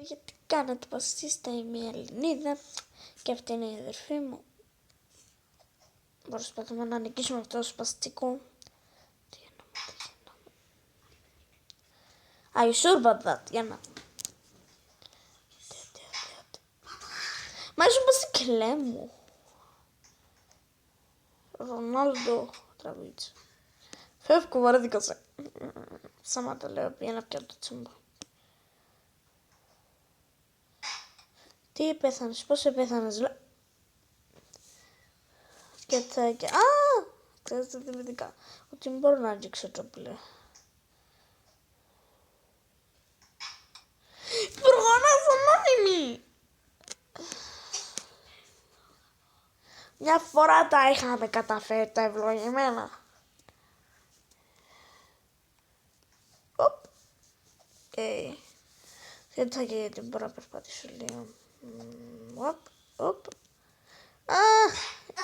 Γιατί κάνατε πως είστε μια Ελληνίδα και αυτή είναι η αδερφή μου. Προσπαθούμε να νικήσουμε αυτό το σπαστικό. Τι εννοούμε. Are you sure about that? Για να. Μα ήσουν πως στην κλέ μου. Ρονάλντο τραβήτσι. Φεύγω, βαρέθηκα σε. Σταμάτα, λέω, πήγαινα πια το τσίμπα. Τι πέθανες, πώς πέθανες, λέω. Και α, ξέρετε θυμητικά, ότι μπορώ να αγγίξω το πλέον. Προγόνας ανώνυμη. Μια φορά τα είχαμε καταφέρει τα ευλογημένα. Οπ. Δεν θα και γιατί μπορώ να περπατήσω λίγο. Οπ.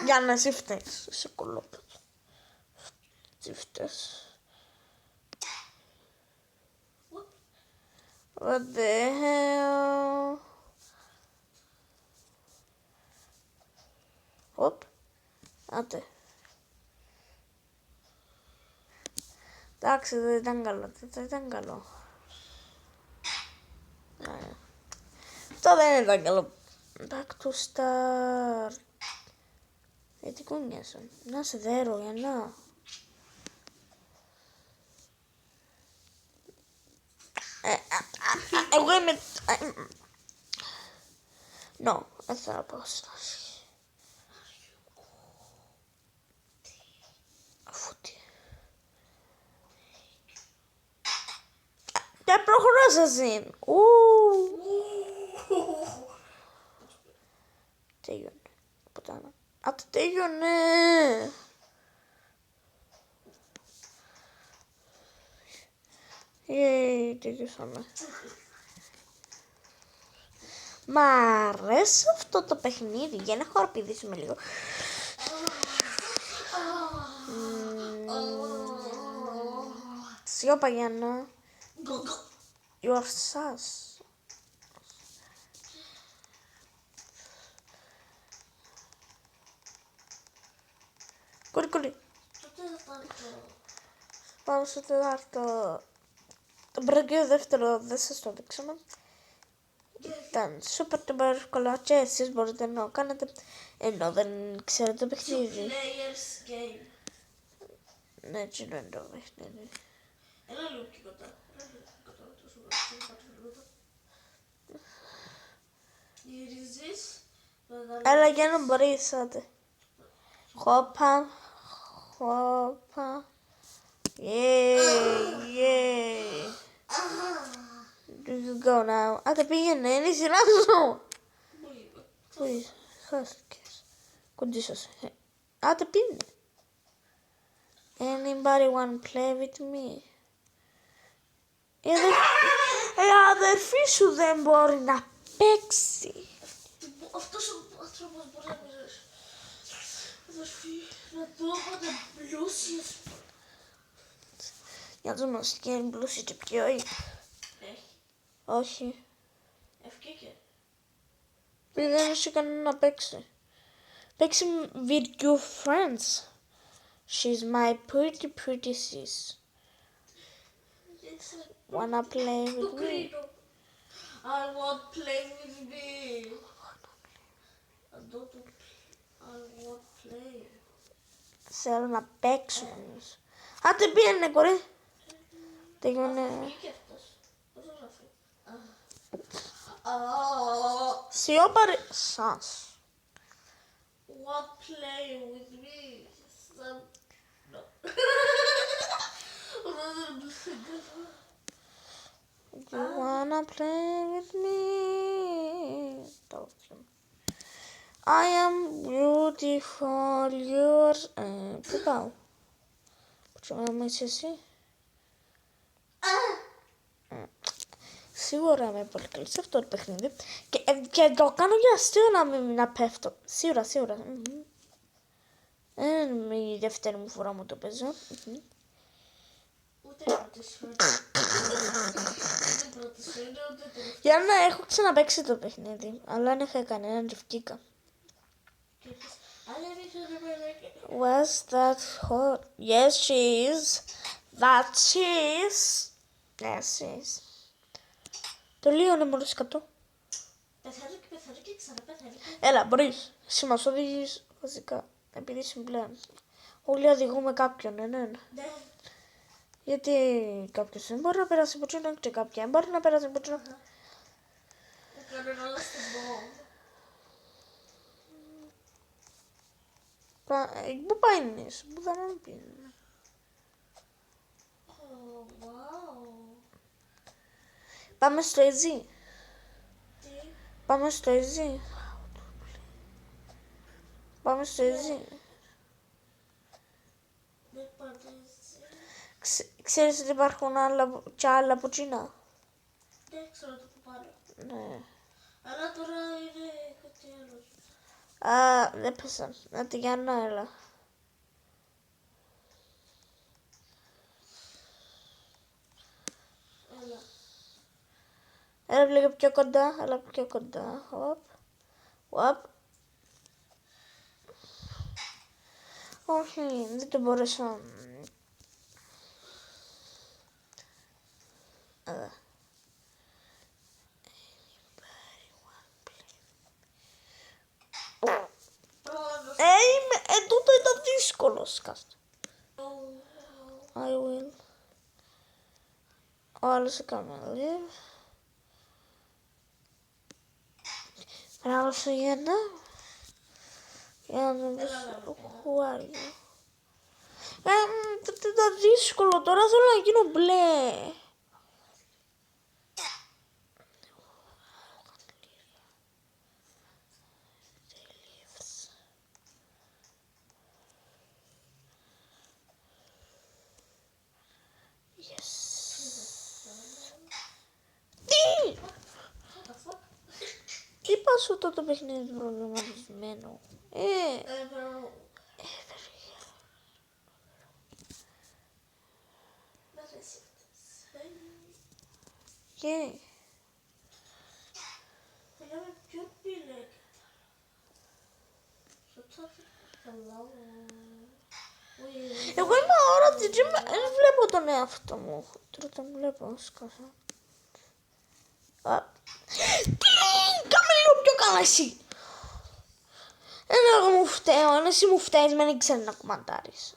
Για να εσύ φταίς. Είσαι κολόπεδο. Τι φταίς. What the hell. Οπ. Άτε. Εντάξει, δεν ήταν καλό. Δεν ήταν καλό. Αυτό δεν ήταν καλό. Back to start. Γιατί κούνιασαν. Να σε δέρω για να. Εγώ είμαι. No, δεν θα πάω στην αρχή. Αφού τι. Δεν προχωράς εσύ. Τέλειωνε. Ποτάνα. Το τέλειωνε. Τελειώσαμε. Μ' αρέσει αυτό το παιχνίδι. Για να χορπηδήσουμε λίγο. Σιώπα για να. You are sus. Κουρικουρι. Πάμε στο τετάρτο. Το πρώτο και το δεύτερο δεν σας το δείξαμε. Ήταν super duper εύκολο και εσείς μπορείτε να το κάνετε ενώ δεν ξέρετε το παιχνίδι. Players game. Ναι, έτσι είναι το παιχνίδι. Έλα λίγο πιο κοντά. Γυρίζεις. Έλα για να μπορείς, άντε. Χόπα. Yeah. Do you go now? Άντε πήγαινε, είναι η σειρά σου. Πού είσαι, χάστηκες. Κοντήσωσε. Άντε πήγαινε. Anybody wanna play with me? Η αδερφή σου δεν μπορεί να παίξει. Αυτός ο άνθρωπος μπορεί να παίξει. Αδερφή, να το έπατε πλούσιες. Για να δούμε και είναι πλούσια και ποιο είναι. Έχει. Όχι. Ευκήκε. Επειδή δεν είσαι κανένα να παίξει. Παίξει with your friends. She's my pretty sis. Wanna play with me? I want play with me. I want play. Θέλω να παίξω. Άντε πήγαινε κορί. Πήγαινε. Πώς το γράφει. Σιώπαρε. Σας. Want play with me. No. You wanna play with me? I am beautiful, yours. Πού πάω? Πού είσαι εσύ? Σίγουρα είμαι πολύ καλή σε αυτό το παιχνίδι. Και το κάνω για αστείο να πέφτω. Σίγουρα. Είναι η δεύτερη μου φορά μου το παίζω. Ούτε Ούτε η πρώτη σου είναι. Ούτε η πρώτη σου είναι, ούτε η τελευταία. Για να έχω ξαναπαίξει το παιχνίδι, αλλά δεν είχα κανέναν και βγήκα. Και είπες, αλλά ρίξε ρε παιδάκι. Was that hot? Yes, she is. That she is. Yes, she is. Το λίγο μόλις κάτω. Πεθαίνει και ξαναπεθαίνει. Έλα, μπορείς. Εσύ μας οδηγείς βασικά. Επειδή συμπλέον. Όλοι οδηγούμε κάποιον, ναι. Ναι. Γιατί κάποιος δεν μπορεί να περάσει από τσίνο και κάποια δεν μπορεί να περάσει από τσίνο. Έκανε όλα στην bomb. Πού πάει νες, πού θα να πει. Wow. Πάμε στο Easy. Τι. Πάμε στο Easy. Πάμε στο Easy. Δεν πατήσει. Ξέρεις ότι υπάρχουν άλλα και άλλα από Τσίνα. Δεν ξέρω το που πάρω. Ναι. Αλλά τώρα είναι κάτι άλλο. Α, δεν πέσαν. Να τη Γιάννα, έλα. Έλα. Έλα λίγο πιο κοντά, έλα πιο κοντά. Οπ. Οπ. Όχι, δεν το μπορούσα. Τούτο ήταν δύσκολο, σκάστε. I will. Ο άλλος έκανε live. Μπράβο σου Γιάννα. Για να τον δεις. Who are you? Τούτο ήταν δύσκολο, τώρα θέλω να γίνω μπλε. Τι! Είπα σου το παιχνίδι προβληματισμένο. Και Θέλαμε ποιον πήρε. εγώ είμαι αόρατη και δεν βλέπω τον εαυτό μου. Τώρα τον βλέπω, σκάσα. Κάμε λίγο πιο καλά εσύ. Εγώ μου φταίω, αν εσύ μου φταίεις με δεν ξέρει να κομμαντάρεις.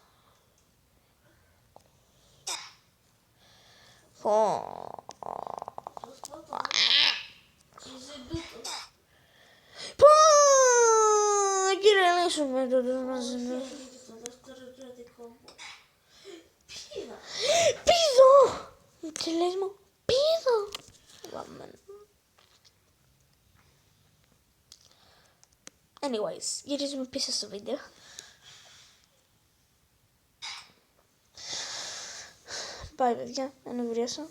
Πω, κύριε λύσουμε το μαζί μου. Πίδω! Τι λες μου, πίδω! Anyways, γυρίζουμε πίσω στο βίντεο. Bye παιδιά, ανεβρίασα.